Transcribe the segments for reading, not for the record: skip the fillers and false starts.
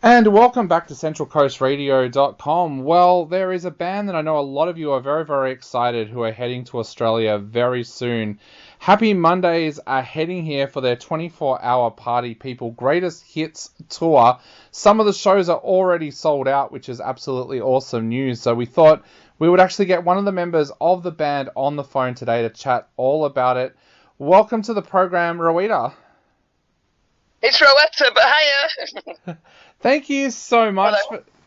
And welcome back to CentralCoastRadio.com. Well, there is a band that I know a lot of you are very, very excited who are heading to Australia very soon. Happy Mondays are heading here for their 24-hour Party People Greatest Hits Tour. Some of the shows are already sold out, which is absolutely awesome news. So we thought we would actually get one of the members of the band on the phone today to chat all about it. Welcome to the program, Rowena. It's Rowetta, but hiya. Thank you so much.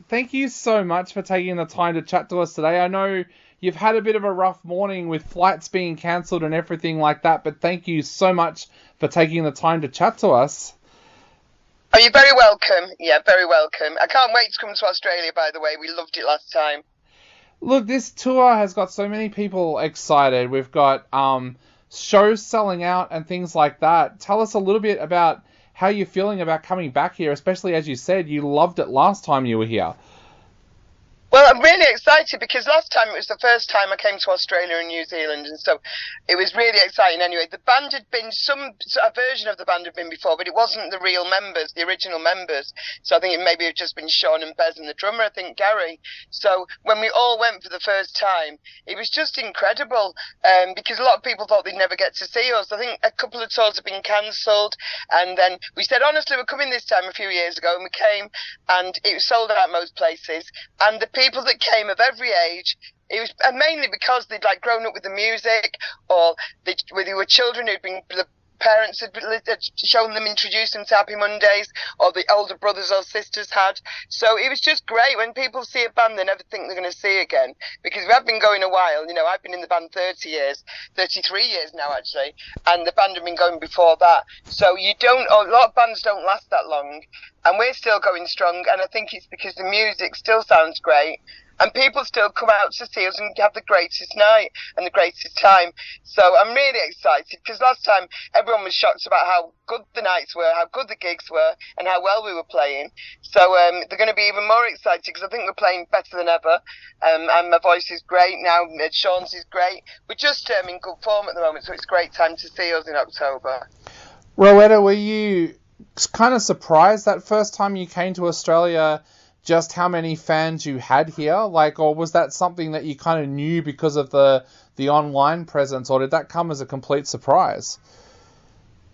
Thank you so much for taking the time to chat to us today. I know you've had a bit of a rough morning with flights being cancelled and everything like that, but thank you so much for taking the time to chat to us. Oh, you're very welcome. Yeah, very welcome. I can't wait to come to Australia, by the way. We loved it last time. Look, this tour has got so many people excited. We've got shows selling out and things like that. Tell us a little bit about how you're feeling about coming back here, especially as you said, you loved it last time you were here. Well, I'm really excited because last time it was the first time I came to Australia and New Zealand, and so it was really exciting anyway. The band had been, a version of the band had been before, but it wasn't the real members, the original members. So I think it maybe had just been Sean and Bez and the drummer, I think Gary. So when we all went for the first time, it was just incredible because a lot of people thought they'd never get to see us. I think a couple of tours have been cancelled, and then we said, honestly, we're coming this time a few years ago, and we came, and it was sold out most places, and the people that came of every age, it was mainly because they'd like grown up with the music, or they were children who'd been, the parents had shown them, introduced them to Happy Mondays, or the older brothers or sisters had. So it was just great. When people see a band, they never think they're going to see again, because we have been going a while. You know, I've been in the band 30 years, 33 years now actually, and the band had been going before that. So a lot of bands don't last that long, and we're still going strong, and I think it's because the music still sounds great, and people still come out to see us and have the greatest night and the greatest time. So I'm really excited, because last time everyone was shocked about how good the nights were, how good the gigs were, and how well we were playing. So they're going to be even more excited, because I think we're playing better than ever. And my voice is great now, Sean's is great. We're just in good form at the moment, so it's a great time to see us in October. Rowetta, were you kind of surprised that first time you came to Australia just how many fans you had here? Or was that something that you kind of knew because of the online presence, or did that come as a complete surprise?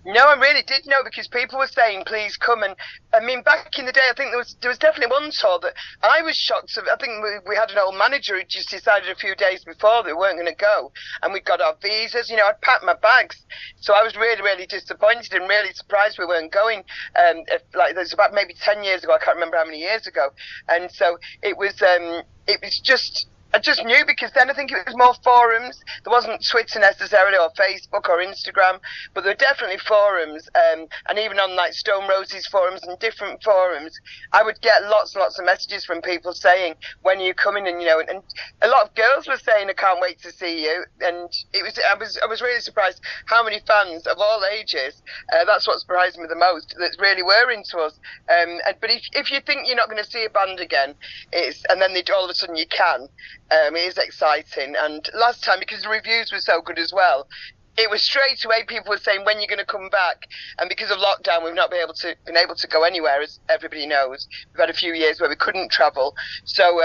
No, I really did know, because people were saying, please come. And I mean, back in the day, I think there was definitely one tour that I was shocked. I think we had an old manager who just decided a few days before that we weren't going to go. And we'd got our visas, you know, I'd packed my bags. So I was really, really disappointed and really surprised we weren't going. It was about maybe 10 years ago. I can't remember how many years ago. And so it was just, I just knew, because then I think it was more forums. There wasn't Twitter necessarily, or Facebook or Instagram, but there were definitely forums, and even on like Stone Roses forums and different forums, I would get lots and lots of messages from people saying, when are you coming? And, you know, and a lot of girls were saying, I can't wait to see you. And I was really surprised how many fans of all ages, that's what surprised me the most, that really were into us. But if you think you're not going to see a band again, and then all of a sudden you can, it is exciting. And last time, because the reviews were so good as well, it was straight away people were saying, when you're going to come back? And because of lockdown, we've not been able to go anywhere, as everybody knows. We've had a few years where we couldn't travel. So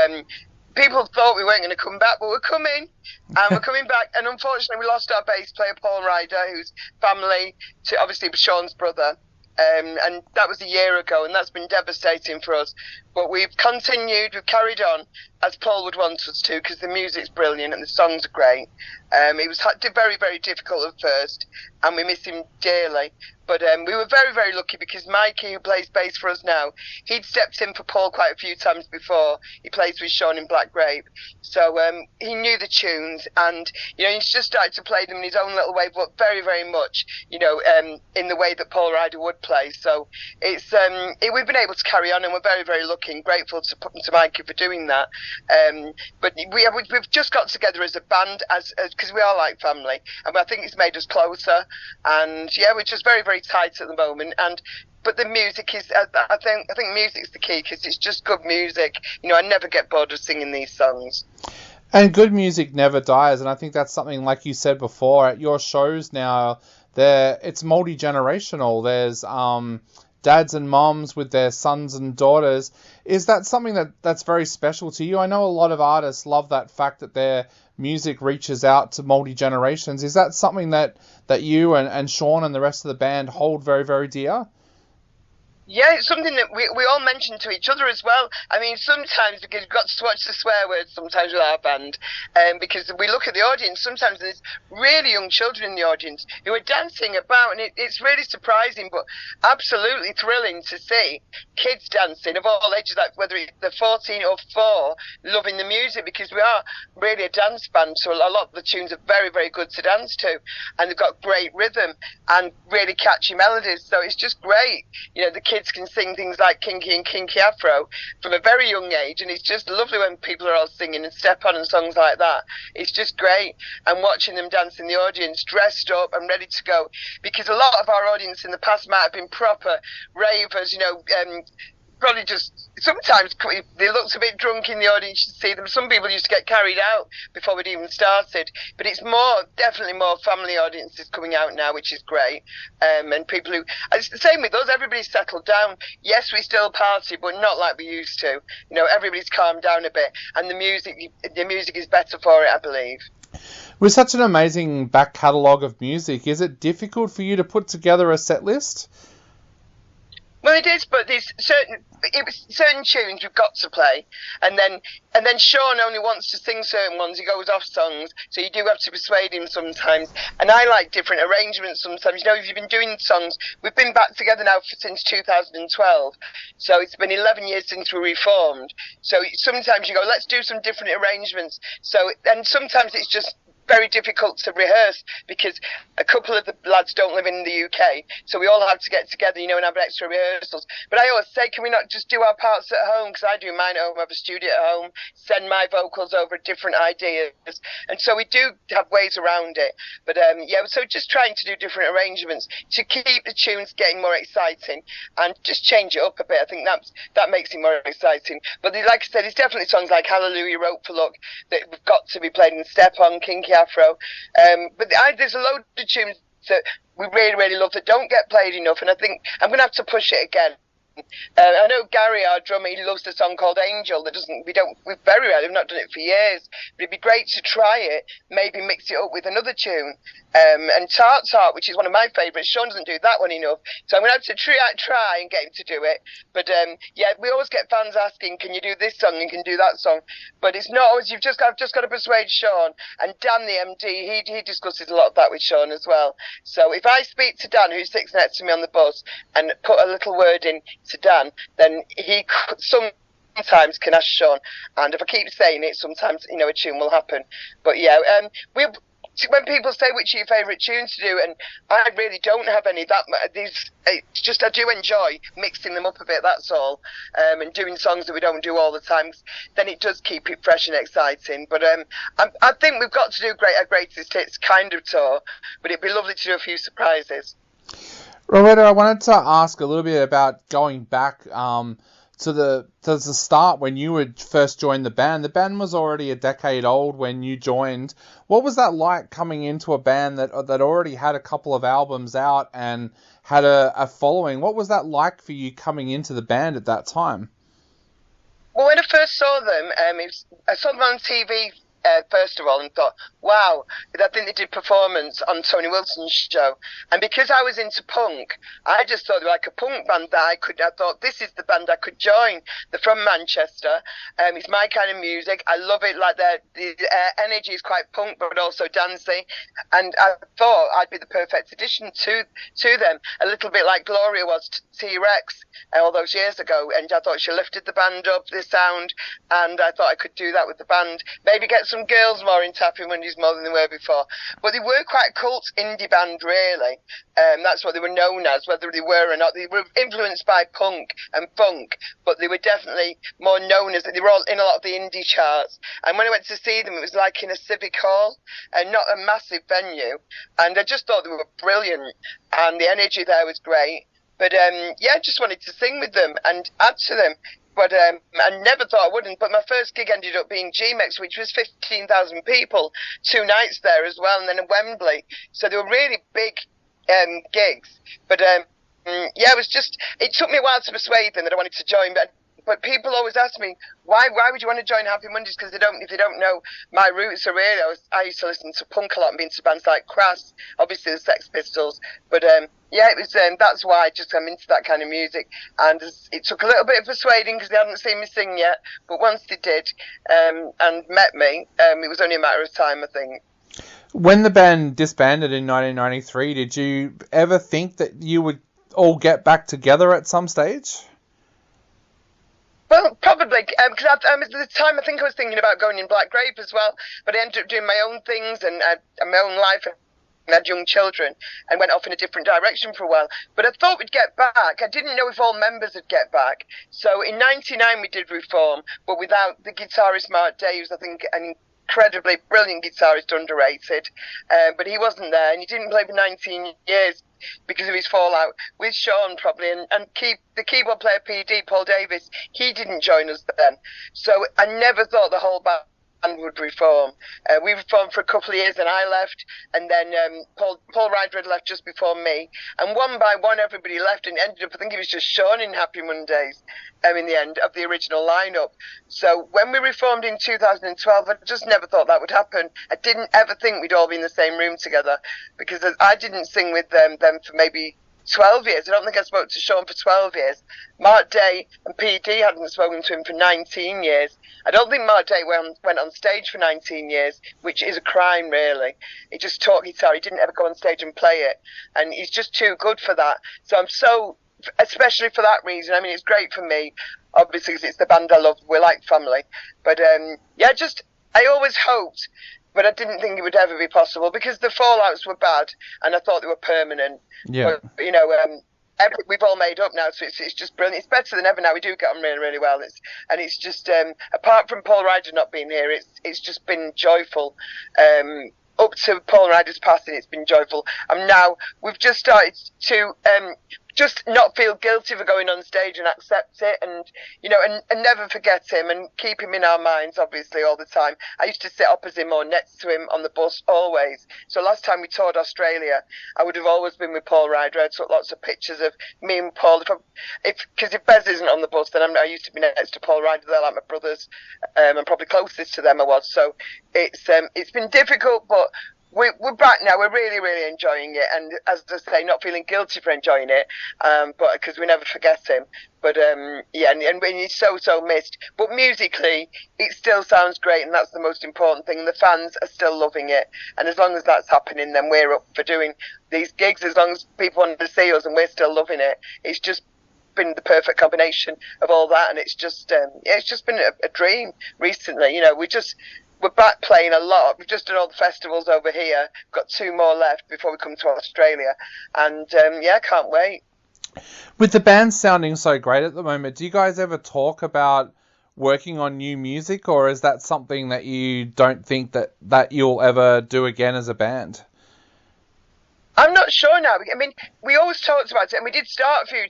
people thought we weren't going to come back, but we're coming. And we're coming back. And unfortunately, we lost our bass player, Paul Ryder, who's family to, obviously, Sean's brother. And that was a year ago, and that's been devastating for us. But we've continued, we've carried on, as Paul would want us to, because the music's brilliant and the songs are great. It was very, very difficult at first, and we miss him dearly. But we were very, very lucky, because Mikey, who plays bass for us now, he'd stepped in for Paul quite a few times before. He plays with Sean in Black Grape. So he knew the tunes, and, you know, he's just started to play them in his own little way, but very, very much, you know, in the way that Paul Ryder would play. So it's we've been able to carry on, and we're very, very lucky and grateful to Mikey for doing that. But we've just got together as a band, because we are like family, and I think it's made us closer. And yeah, we're just very, very tight at the moment. But the music is, I think music's the key, because it's just good music. You know, I never get bored of singing these songs. And good music never dies, and I think that's something, like you said before, at your shows now, it's multi-generational. There's dads and moms with their sons and daughters. Is that something that's very special to you? I know a lot of artists love that fact that their music reaches out to multi-generations. Is that something that you and Sean and the rest of the band hold very, very dear? Yeah, it's something that we all mention to each other as well. I mean, sometimes, because we've got to watch the swear words sometimes with our band, because we look at the audience, sometimes there's really young children in the audience who are dancing about, and it's really surprising, but absolutely thrilling to see kids dancing of all ages, like whether they're 14 or 4, loving the music, because we are really a dance band, so a lot of the tunes are very, very good to dance to, and they've got great rhythm and really catchy melodies, so it's just great. You know, the kids can sing things like Kinky and Kinky Afro from a very young age, and it's just lovely when people are all singing and step on and songs like that. It's just great, and watching them dance in the audience dressed up and ready to go, because a lot of our audience in the past might have been proper ravers, you know, probably just sometimes they looked a bit drunk in the audience to see them. Some people used to get carried out before we'd even started, but it's definitely more family audiences coming out now, which is great. And people who, it's the same with us, everybody's settled down. Yes, we still party, but not like we used to. You know, everybody's calmed down a bit, and the music is better for it, I believe. With such an amazing back catalogue of music, is it difficult for you to put together a set list? Well, it is, but there's certain tunes you've got to play, and then Sean only wants to sing certain ones. He goes off songs, so you do have to persuade him sometimes. And I like different arrangements sometimes. You know, if you've been doing songs, we've been back together now since 2012, so it's been 11 years since we reformed. So sometimes you go, let's do some different arrangements. So, and sometimes it's just very difficult to rehearse because a couple of the lads don't live in the UK, so we all have to get together, you know, and have extra rehearsals. But I always say, can we not just do our parts at home? Because I do mine at home, I have a studio at home, send my vocals over different ideas, and so we do have ways around it. But yeah, so just trying to do different arrangements to keep the tunes getting more exciting and just change it up a bit. I think that makes it more exciting. But like I said, it's definitely songs like Hallelujah, Rope for Luck that have got to be played in Step On, Kinky Afro. But there's a load of tunes that we really, really love that don't get played enough, and I think I'm going to have to push it again. I know Gary, our drummer, he loves the song called Angel. We've very rarely, we've not done it for years, but it'd be great to try it, maybe mix it up with another tune. And Tart Tart, which is one of my favourites, Sean doesn't do that one enough, so I'm going to have to try and get him to do it. But yeah, we always get fans asking, can you do this song and can you do that song? But it's not always, I've just got to persuade Sean, and Dan the MD, he discusses a lot of that with Sean as well. So if I speak to Dan, who sits next to me on the bus, and put a little word in to Dan, then he sometimes can ask Sean, and if I keep saying it, sometimes, you know, a tune will happen. But yeah, when people say which are your favourite tunes to do, and I really don't have any it's just I do enjoy mixing them up a bit, that's all, and doing songs that we don't do all the time, then it does keep it fresh and exciting. But I think we've got to do a greatest hits kind of tour, but it'd be lovely to do a few surprises. Roberta, I wanted to ask a little bit about going back to the start when you had first joined the band. The band was already a decade old when you joined. What was that like coming into a band that already had a couple of albums out and had a following? What was that like for you coming into the band at that time? Well, when I first saw them, I saw them on TV first of all, and thought, wow, I think they did performance on Tony Wilson's show. And because I was into punk, I just thought they were like a punk band that I thought, this is the band I could join. They're from Manchester. It's my kind of music. I love it. Like the energy is quite punk, but also dancey. And I thought I'd be the perfect addition to them. A little bit like Gloria was to T-Rex all those years ago. And I thought she lifted the band up, the sound, and I thought I could do that with the band. Maybe get some girls more in Tapping Mondays more than they were before. But they were quite a cult indie band, really. That's what they were known as, whether they were or not. They were influenced by punk and funk, but they were definitely more known as, they were all in a lot of the indie charts. And when I went to see them, it was like in a civic hall and not a massive venue. And I just thought they were brilliant, and the energy there was great. But yeah, I just wanted to sing with them and add to them. But I never thought I wouldn't. But my first gig ended up being G-Mex, which was 15,000 people, 2 nights there as well, and then at Wembley. So they were really big gigs. But yeah, it took me a while to persuade them that I wanted to join, but people always ask me, why would you want to join Happy Mondays? Because if they don't know my roots are really, I used to listen to punk a lot and be into bands like Crass, obviously the Sex Pistols, but yeah, it was that's why I'm into that kind of music, and it took a little bit of persuading because they hadn't seen me sing yet, but once they did and met me, it was only a matter of time, I think. When the band disbanded in 1993, did you ever think that you would all get back together at some stage? Well, probably, because at the time I think I was thinking about going in Black Grape as well, but I ended up doing my own things and my own life and had young children and went off in a different direction for a while. But I thought we'd get back. I didn't know if all members would get back. So in 99 we did reform, but without the guitarist Mark Day, who's I think an incredibly brilliant guitarist, underrated, but he wasn't there and he didn't play for 19 years because of his fallout with Sean probably, and the keyboard player PD, Paul Davis, he didn't join us then. So I never thought the whole band would reform. We reformed for a couple of years and I left, and then Paul Ryder had left just before me, and one by one everybody left and ended up, I think it was just Sean in Happy Mondays in the end of the original lineup. So when we reformed in 2012, I just never thought that would happen. I didn't ever think we'd all be in the same room together, because I didn't sing with them for maybe 12 years. I don't think I spoke to Sean for 12 years. Mark Day and PD hadn't spoken to him for 19 years. I don't think Mark Day went on stage for 19 years, which is a crime, really. He just taught guitar. He didn't ever go on stage and play it. And he's just too good for that. So I'm so, especially for that reason, I mean, it's great for me, obviously, because it's the band I love. We're like family. But, yeah, I always hoped, but I didn't think it would ever be possible because the fallouts were bad and I thought they were permanent. Yeah. But, you know, we've all made up now, so it's just brilliant. It's better than ever now. We do get on really, really well. It's just, apart from Paul Ryder not being here, it's just been joyful. Up to Paul Ryder's passing, it's been joyful. And now we've just started to just not feel guilty for going on stage and accept it, and you know, and never forget him and keep him in our minds, obviously, all the time. I used to sit opposite him or next to him on the bus always. So last time we toured Australia, I would have always been with Paul Ryder. I took lots of pictures of me and Paul. Because if Bez isn't on the bus, then I used to be next to Paul Ryder. They're like my brothers. I'm probably closest to them I was. So it's been difficult, but we're back now. We're really, really enjoying it, and as I say, not feeling guilty for enjoying it, but because we never forget him. But yeah, and he's so missed. But musically, it still sounds great, and that's the most important thing. The fans are still loving it, and as long as that's happening, then we're up for doing these gigs. As long as people want to see us, and we're still loving it, it's just been the perfect combination of all that, and it's just it's just been a dream recently. You know, we're back playing a lot. We've just done all the festivals over here. We've got 2 more left before we come to Australia. And, yeah, I can't wait. With the band sounding so great at the moment, do you guys ever talk about working on new music, or is that something that you don't think that you'll ever do again as a band? I'm not sure now. I mean, we always talked about it, and we did start a few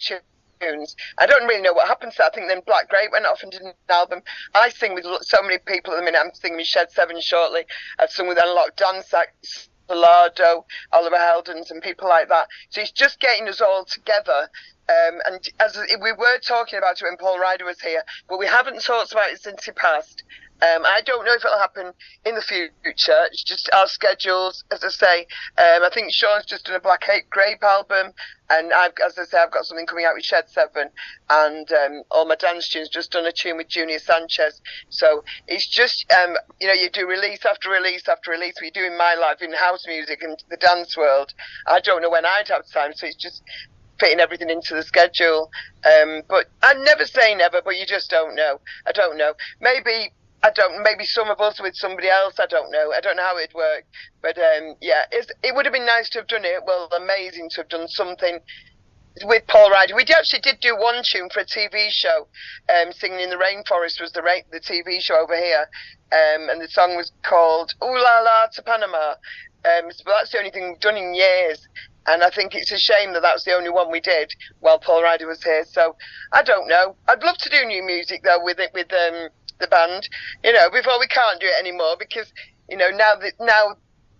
tunes. I don't really know what happened to that. I think then Black Grape went off and did an album. I sing with so many people at the minute. I'm singing with Shed 7 shortly. I've sung with a lot of Dansack, Solardo, Oliver Heldens and people like that. So it's just getting us all together. And as we were talking about it when Paul Ryder was here, but we haven't talked about it since he passed. I don't know if it'll happen in the future. It's just our schedules, as I say. I think Sean's just done a Black Grape album, and I've got something coming out with Shed 7, and all my dance tunes, just done a tune with Junior Sanchez. So it's just, you know, you do release after release after release. What you do in my life, in house music and the dance world. I don't know when I'd have time, so it's just fitting everything into the schedule. But I never say never, but you just don't know. I don't know. Maybe some of us with somebody else, I don't know. I don't know how it'd work. But, yeah, it would have been nice to have done it. Well, amazing to have done something with Paul Ryder. We actually did do one tune for a TV show. Singing in the Rainforest was the TV show over here. And the song was called Ooh La La to Panama. So that's the only thing we've done in years. And I think it's a shame that was the only one we did while Paul Ryder was here. So I don't know. I'd love to do new music, though, with the band, you know, before we can't do it anymore because, you know, now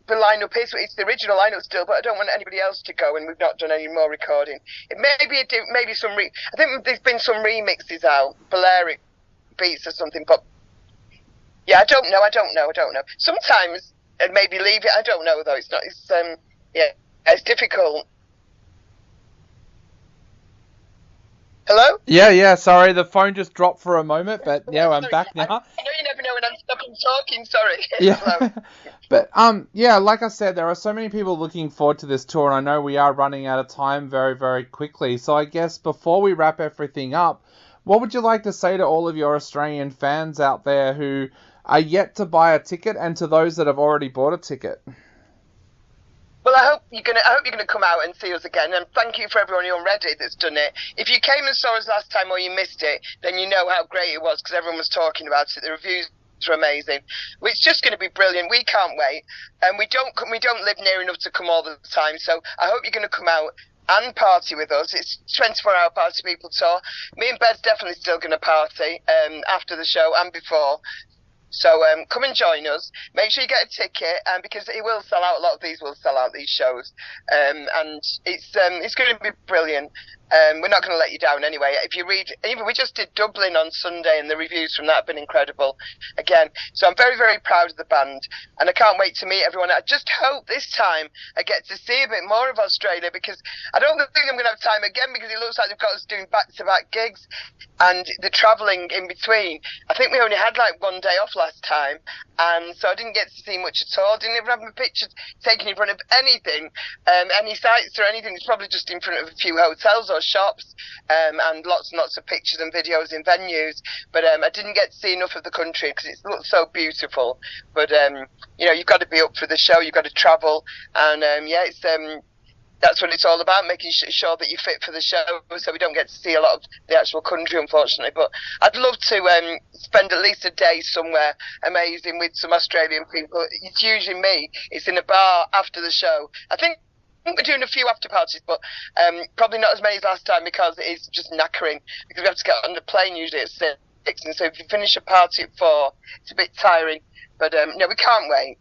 the lineup is. It's the original lineup still, but I don't want anybody else to go, and we've not done any more recording. It maybe some. I think there's been some remixes out, Balearic beats or something, but yeah, I don't know. Sometimes and maybe leave it. I don't know though. It's not. It's difficult. Hello? Yeah, sorry, the phone just dropped for a moment, but yeah, I'm back now. I know you never know when I'm stopping talking, sorry. Yeah. But like I said, there are so many people looking forward to this tour, and I know we are running out of time very, very quickly. So I guess before we wrap everything up, what would you like to say to all of your Australian fans out there who are yet to buy a ticket, and to those that have already bought a ticket? Well, I hope you're gonna come out and see us again, and thank you for everyone already that's done it. If you came and saw us last time or you missed it, then you know how great it was because everyone was talking about it. The reviews are amazing. It's just going to be brilliant. We can't wait, and we don't live near enough to come all the time. So I hope you're going to come out and party with us. It's 24-hour party people tour. Me and Bed's definitely still going to party after the show and before. So come and join us. Make sure you get a ticket, because it will sell out. A lot of these will sell out, these shows, and it's going to be brilliant. We're not going to let you down anyway. If you read, even we just did Dublin on Sunday, and the reviews from that have been incredible. Again, so I'm very, very proud of the band, and I can't wait to meet everyone. I just hope this time I get to see a bit more of Australia, because I don't think I'm going to have time again, because it looks like they've got us doing back-to-back gigs, and the travelling in between. I think we only had like one day off last time, and so I didn't get to see much at all. Didn't even have my pictures taken in front of anything, any sites or anything. It's probably just in front of a few hotels or shops, and lots and lots of pictures and videos in venues. But I didn't get to see enough of the country because it looks so beautiful. But you've got to be up for the show. You've got to travel, and it's that's what it's all about, making sure that you're fit for the show, so we don't get to see a lot of the actual country, unfortunately. But I'd love to spend at least a day somewhere amazing with some Australian people. It's usually me. It's in a bar after the show. I think we're doing a few after parties, but probably not as many as last time, because it is just knackering, because we have to get on the plane usually at 6, and so if you finish a party at 4, it's a bit tiring. But no, we can't wait.